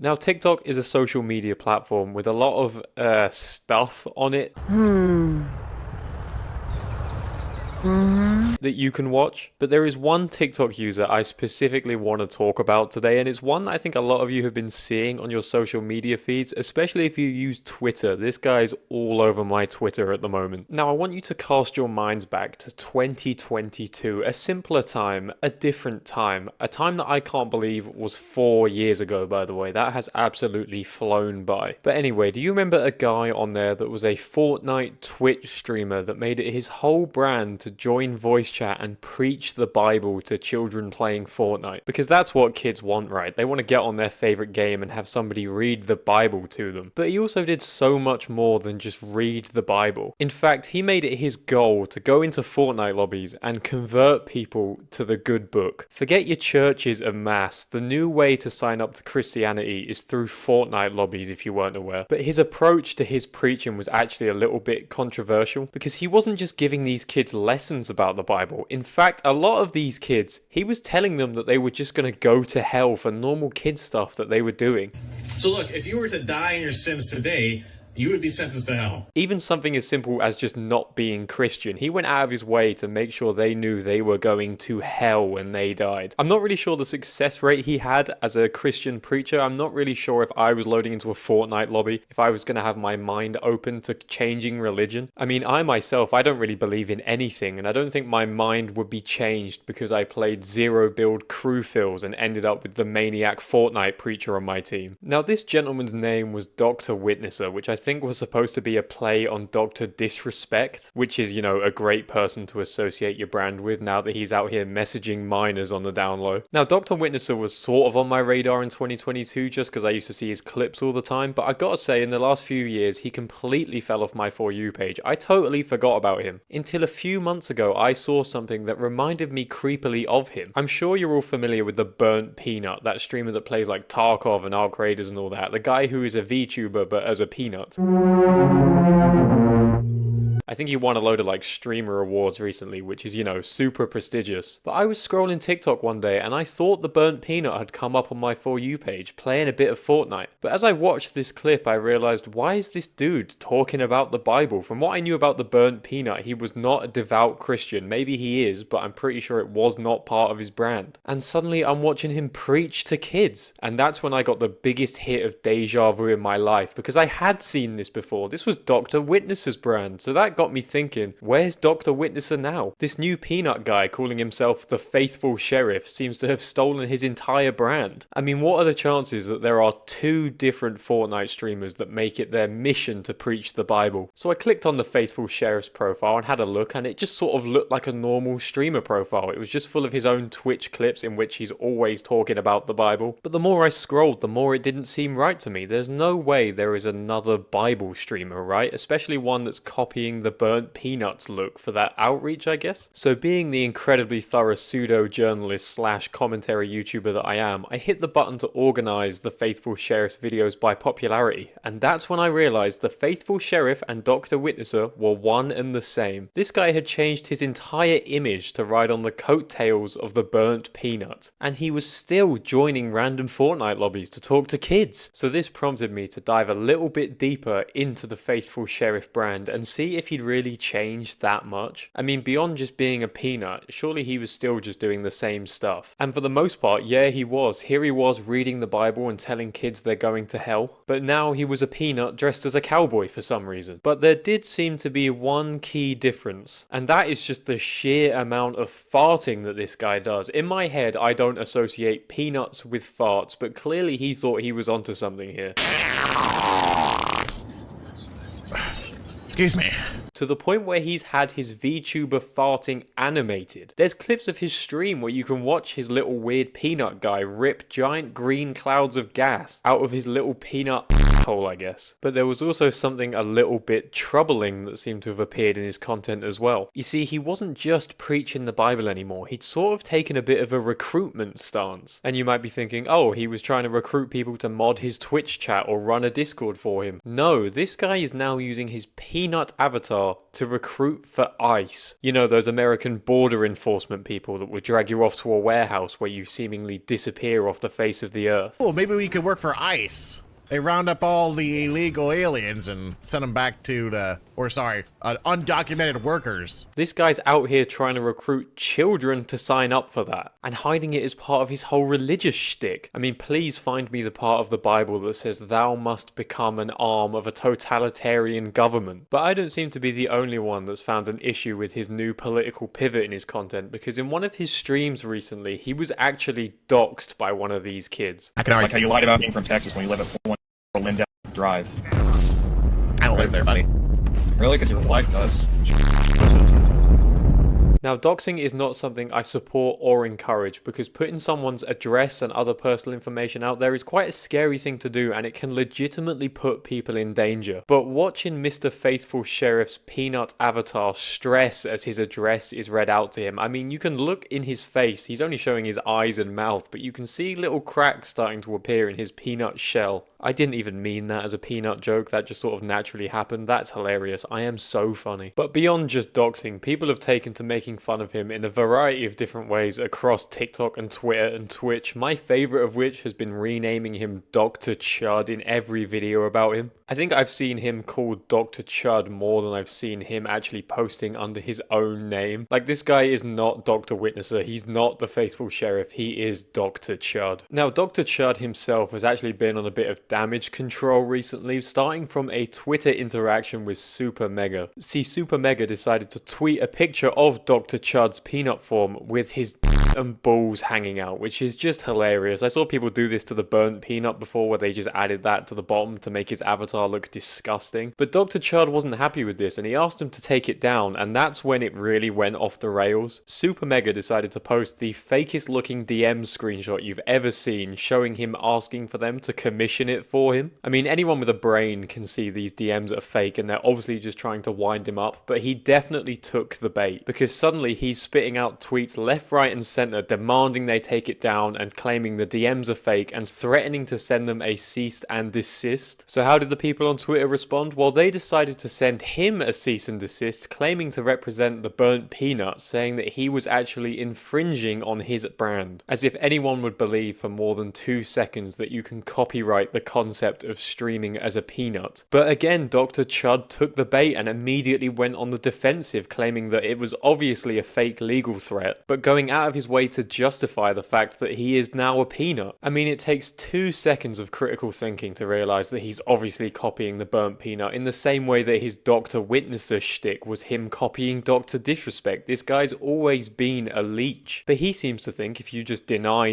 Now, TikTok is a social media platform with a lot of stuff on it that you can watch, but there is one TikTok user I specifically want to talk about today, and it's one that I think a lot of you have been seeing on your social media feeds, especially if you use Twitter. This guy's all over my Twitter at the moment. Now, I want you to cast your minds back to 2022, a simpler time, a different time, a time that I can't believe was 4 years ago, by the way. That has absolutely flown by. But anyway, do you remember a guy on there that was a Fortnite Twitch streamer that made it his whole brand to join voice chat and preach the Bible to children playing Fortnite? Because that's what kids want, right? They want to get on their favorite game and have somebody read the Bible to them. But he also did so much more than just read the Bible. In fact, he made it his goal to go into Fortnite lobbies and convert people to the good book. Forget your churches and mass. The new way to sign up to Christianity is through Fortnite lobbies, if you weren't aware. But his approach to his preaching was actually a little bit controversial, because he wasn't just giving these kids lessons about the Bible. In fact, a lot of these kids, he was telling them that they were just going to go to hell for normal kid stuff that they were doing. So look, if you were to die in your sins today, you would be sentenced to hell. Even something as simple as just not being Christian. He went out of his way to make sure they knew they were going to hell when they died. I'm not really sure the success rate he had as a Christian preacher. I'm not really sure if I was loading into a Fortnite lobby, if I was going to have my mind open to changing religion. I mean, I myself, I don't really believe in anything, and I don't think my mind would be changed because I played zero build crew fills and ended up with the maniac Fortnite preacher on my team. Now, this gentleman's name was Dr. Witnesser, which I think was supposed to be a play on Dr. Disrespect, which is, you know, a great person to associate your brand with now that he's out here messaging minors on the down low. Now, Dr. Witnesser was sort of on my radar in 2022 just because I used to see his clips all the time, but I gotta say, in the last few years, he completely fell off my For You page. I totally forgot about him. Until a few months ago, I saw something that reminded me creepily of him. I'm sure you're all familiar with the Burnt Peanut, that streamer that plays like Tarkov and Arc Raiders and all that. The guy who is a VTuber but as a peanut. I think he won a load of like streamer awards recently, which is, you know, super prestigious. But I was scrolling TikTok one day and I thought the Burnt Peanut had come up on my For You page playing a bit of Fortnite. But as I watched this clip, I realized, why is this dude talking about the Bible? From what I knew about the Burnt Peanut, he was not a devout Christian. Maybe he is, but I'm pretty sure it was not part of his brand. And suddenly I'm watching him preach to kids. And that's when I got the biggest hit of deja vu in my life, because I had seen this before. This was Dr. Witnesser's brand. So that got me thinking, where's Dr. Witnesser now? This new peanut guy calling himself the faithful sheriff seems to have stolen his entire brand. I mean, what are the chances that there are two different Fortnite streamers that make it their mission to preach the Bible? So I clicked on the faithful sheriff's profile and had a look, and it just sort of looked like a normal streamer profile. It was just full of his own Twitch clips in which he's always talking about the Bible. But the more I scrolled, the more it didn't seem right to me. There's no way there is another Bible streamer, right? Especially one that's copying the Burnt Peanuts look for that outreach, I guess. So being the incredibly thorough pseudo-journalist slash commentary YouTuber that I am, I hit the button to organize the Faithful Sheriff's videos by popularity, and that's when I realized the Faithful Sheriff and Dr. Witnesser were one and the same. This guy had changed his entire image to ride on the coattails of the Burnt Peanut, and he was still joining random Fortnite lobbies to talk to kids. So this prompted me to dive a little bit deeper into the Faithful Sheriff brand and see if he'd really changed that much. I mean, beyond just being a peanut, surely he was still just doing the same stuff. And for the most part, yeah, he was. Here he was reading the Bible and telling kids they're going to hell. But now he was a peanut dressed as a cowboy for some reason. But there did seem to be one key difference, and that is just the sheer amount of farting that this guy does. In my head, I don't associate peanuts with farts, but clearly he thought he was onto something here. Excuse me. To the point where he's had his VTuber farting animated. There's clips of his stream where you can watch his little weird peanut guy rip giant green clouds of gas out of his little peanut asshole, I guess. But there was also something a little bit troubling that seemed to have appeared in his content as well. You see, he wasn't just preaching the Bible anymore, he'd sort of taken a bit of a recruitment stance. And you might be thinking, oh, he was trying to recruit people to mod his Twitch chat or run a Discord for him. No, this guy is now using his peanut avatar to recruit for ICE. You know, those American border enforcement people that would drag you off to a warehouse where you seemingly disappear off the face of the earth. Well, maybe we could work for ICE. They round up all the illegal aliens and send them back to undocumented workers. This guy's out here trying to recruit children to sign up for that, and hiding it as part of his whole religious shtick. I mean, please find me the part of the Bible that says thou must become an arm of a totalitarian government. But I don't seem to be the only one that's found an issue with his new political pivot in his content, because in one of his streams recently, he was actually doxxed by one of these kids. I can argue. Like how you lied about being from Texas when you live at 4 Lindell Drive. I don't live there, buddy. Really? Because your wife does. Now, doxing is not something I support or encourage, because putting someone's address and other personal information out there is quite a scary thing to do, and it can legitimately put people in danger. But watching Mr. Faithful Sheriff's peanut avatar stress as his address is read out to him, I mean, you can look in his face, he's only showing his eyes and mouth, but you can see little cracks starting to appear in his peanut shell. I didn't even mean that as a peanut joke, that just sort of naturally happened. That's hilarious. I am so funny. But beyond just doxing, people have taken to making fun of him in a variety of different ways across TikTok and Twitter and Twitch, my favourite of which has been renaming him Dr. Chud in every video about him. I think I've seen him called Dr. Chud more than I've seen him actually posting under his own name. Like, this guy is not Dr. Witnesser, he's not the Faithful Sheriff, he is Dr. Chud. Now, Dr. Chud himself has actually been on a bit of damage control recently, starting from a Twitter interaction with Super Mega. See, Super Mega decided to tweet a picture of Dr. Chud's peanut form with his and balls hanging out, which is just hilarious. I saw people do this to the burnt peanut before, where they just added that to the bottom to make his avatar look disgusting. But Dr. Chud wasn't happy with this, and he asked him to take it down, and that's when it really went off the rails. Super Mega decided to post the fakest looking DM screenshot you've ever seen, showing him asking for them to commission it for him. I mean, anyone with a brain can see these DMs are fake, and they're obviously just trying to wind him up, but he definitely took the bait, because suddenly he's spitting out tweets left, right and centre demanding they take it down and claiming the DMs are fake and threatening to send them a cease and desist. So how did the people on Twitter respond? Well, they decided to send him a cease and desist, claiming to represent the burnt peanut, saying that he was actually infringing on his brand. As if anyone would believe for more than 2 seconds that you can copyright the concept of streaming as a peanut. But again, Dr. Chud took the bait and immediately went on the defensive, claiming that it was obviously a fake legal threat, but going out of his way to justify the fact that he is now a peanut. I mean, it takes 2 seconds of critical thinking to realise that he's obviously copying the burnt peanut, in the same way that his Dr. Witnesser shtick was him copying Dr. Disrespect. This guy's always been a leech. But he seems to think if you just deny,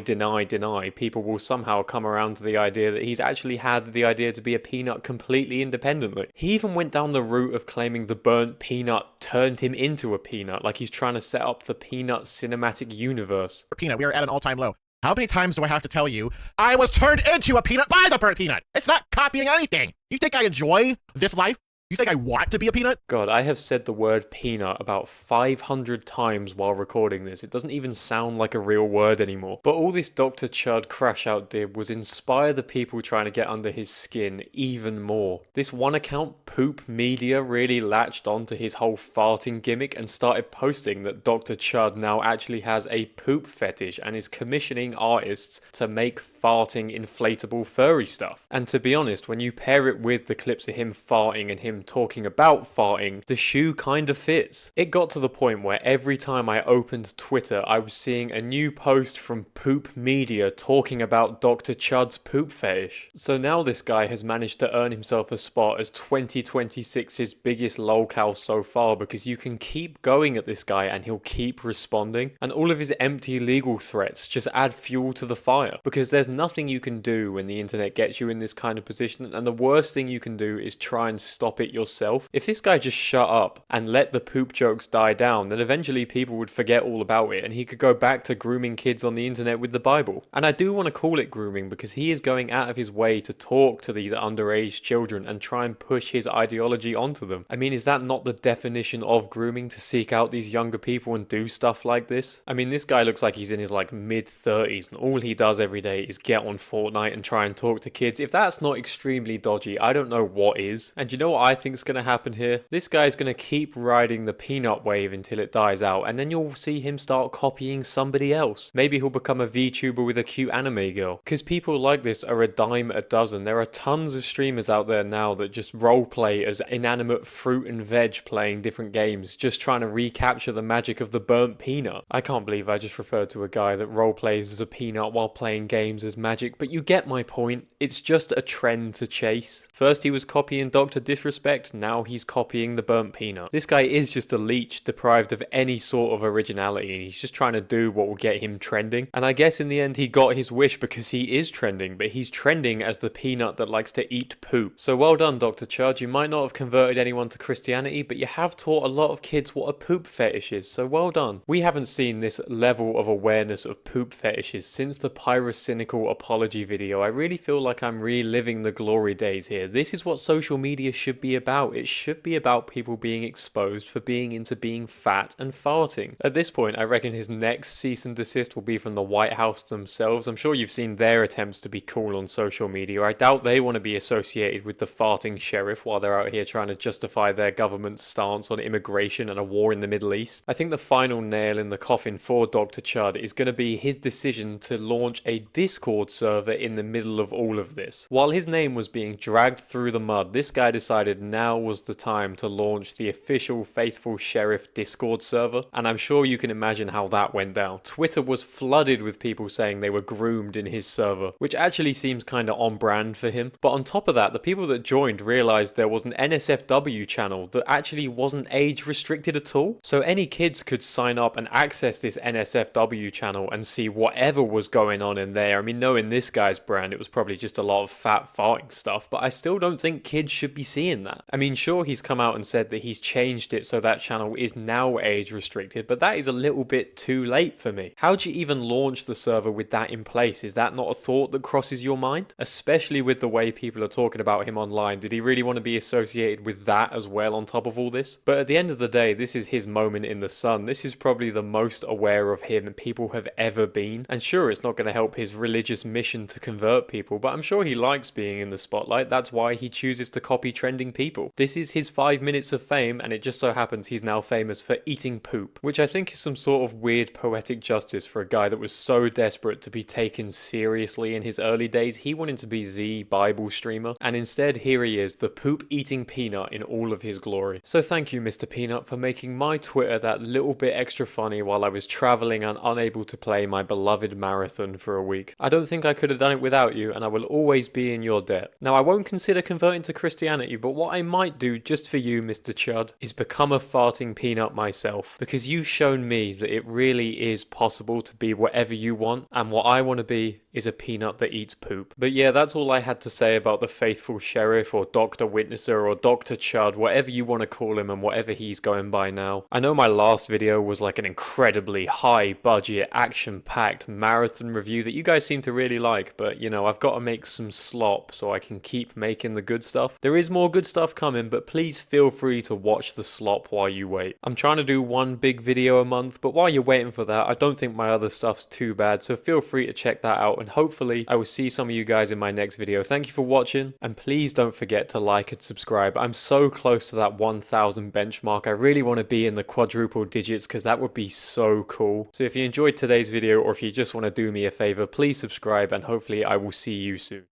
people will somehow come around to the idea that he's actually had the idea to be a peanut completely independently. He even went down the route of claiming the burnt peanut turned him into a peanut, like he's trying to set up the Peanut cinematic universe. Peanut, we are at an all-time low. How many times do I have to tell you, I was turned into a peanut by the burnt peanut? It's not copying anything. You think I enjoy this life? You think I want to be a peanut? God, I have said the word peanut about 500 times while recording this. It doesn't even sound like a real word anymore. But all this Dr. Chud crash out did was inspire the people trying to get under his skin even more. This one account, Poop Media, really latched onto his whole farting gimmick and started posting that Dr. Chud now actually has a poop fetish and is commissioning artists to make farting inflatable furry stuff. And to be honest, when you pair it with the clips of him farting and him talking about farting, the shoe kind of fits. It got to the point where every time I opened Twitter, I was seeing a new post from Poop Media talking about Dr. Chud's poop fetish. So now this guy has managed to earn himself a spot as 2026's biggest lolcow so far, because you can keep going at this guy and he'll keep responding, and all of his empty legal threats just add fuel to the fire, because there's nothing you can do when the internet gets you in this kind of position, and the worst thing you can do is try and stop it it yourself. If this guy just shut up and let the poop jokes die down, then eventually people would forget all about it and he could go back to grooming kids on the internet with the Bible. And I do want to call it grooming because he is going out of his way to talk to these underage children and try and push his ideology onto them. I mean, is that not the definition of grooming, to seek out these younger people and do stuff like this? I mean, this guy looks like he's in his like mid-30s and all he does every day is get on Fortnite and try and talk to kids. If that's not extremely dodgy, I don't know what is. And you know what I think is going to happen here? This guy's going to keep riding the peanut wave until it dies out, and then you'll see him start copying somebody else. Maybe he'll become a VTuber with a cute anime girl. Because people like this are a dime a dozen. There are tons of streamers out there now that just roleplay as inanimate fruit and veg playing different games, just trying to recapture the magic of the burnt peanut. I can't believe I just referred to a guy that roleplays as a peanut while playing games as magic, but you get my point. It's just a trend to chase. First he was copying Dr. Disrespect, now he's copying the burnt peanut. This guy is just a leech deprived of any sort of originality, and he's just trying to do what will get him trending. And I guess in the end he got his wish because he is trending, but he's trending as the peanut that likes to eat poop. So well done, Dr. Chud. You might not have converted anyone to Christianity, but you have taught a lot of kids what a poop fetish is, so well done. We haven't seen this level of awareness of poop fetishes since the pyrocynical apology video. I really feel like I'm reliving the glory days here. This is what social media should be about. It should be about people being exposed for being into being fat and farting. At this point, I reckon his next cease and desist will be from the White House themselves. I'm sure you've seen their attempts to be cool on social media. I doubt they want to be associated with the farting sheriff while they're out here trying to justify their government's stance on immigration and a war in the Middle East. I think the final nail in the coffin for Dr. Chud is going to be his decision to launch a Discord server in the middle of all of this. While his name was being dragged through the mud, this guy decided now was the time to launch the official Faithful Sheriff Discord server, and I'm sure you can imagine how that went down. Twitter was flooded with people saying they were groomed in his server, which actually seems kinda on brand for him. But on top of that, the people that joined realized there was an NSFW channel that actually wasn't age restricted at all. So any kids could sign up and access this NSFW channel and see whatever was going on in there. I mean, knowing this guy's brand, it was probably just a lot of fat farting stuff, but I still don't think kids should be seeing that. I mean, sure, he's come out and said that he's changed it so that channel is now age restricted, but that is a little bit too late for me. How do you even launch the server with that in place? Is that not a thought that crosses your mind? Especially with the way people are talking about him online. Did he really want to be associated with that as well on top of all this? But at the end of the day, this is his moment in the sun. This is probably the most aware of him people have ever been. And sure, it's not going to help his religious mission to convert people, but I'm sure he likes being in the spotlight. That's why he chooses to copy trending people. This is his 5 minutes of fame, and it just so happens he's now famous for eating poop, which I think is some sort of weird poetic justice for a guy that was so desperate to be taken seriously in his early days. He wanted to be the Bible streamer, and instead here he is, the poop eating peanut in all of his glory. So thank you, Mr. Peanut, for making my Twitter that little bit extra funny while I was traveling and unable to play my beloved marathon for a week. I don't think I could have done it without you, and I will always be in your debt. Now, I won't consider converting to Christianity, but what I might do just for you, Mr. Chud, is become a farting peanut myself, because you've shown me that it really is possible to be whatever you want, and what I want to be is a peanut that eats poop. But yeah, that's all I had to say about the Faithful Sheriff, or Dr. Witnesser, or Dr. Chud, whatever you want to call him and whatever he's going by now. I know my last video was like an incredibly high budget, action-packed marathon review that you guys seem to really like, but you know, I've got to make some slop so I can keep making the good stuff. There is more good stuff coming, but please feel free to watch the slop while you wait. I'm trying to do one big video a month, but while you're waiting for that, I don't think my other stuff's too bad, so feel free to check that out, and hopefully I will see some of you guys in my next video. Thank you for watching, and please don't forget to like and subscribe. I'm so close to that 1,000 benchmark. I really want to be in the quadruple digits because that would be so cool. So if you enjoyed today's video, or if you just want to do me a favor, please subscribe, and hopefully I will see you soon.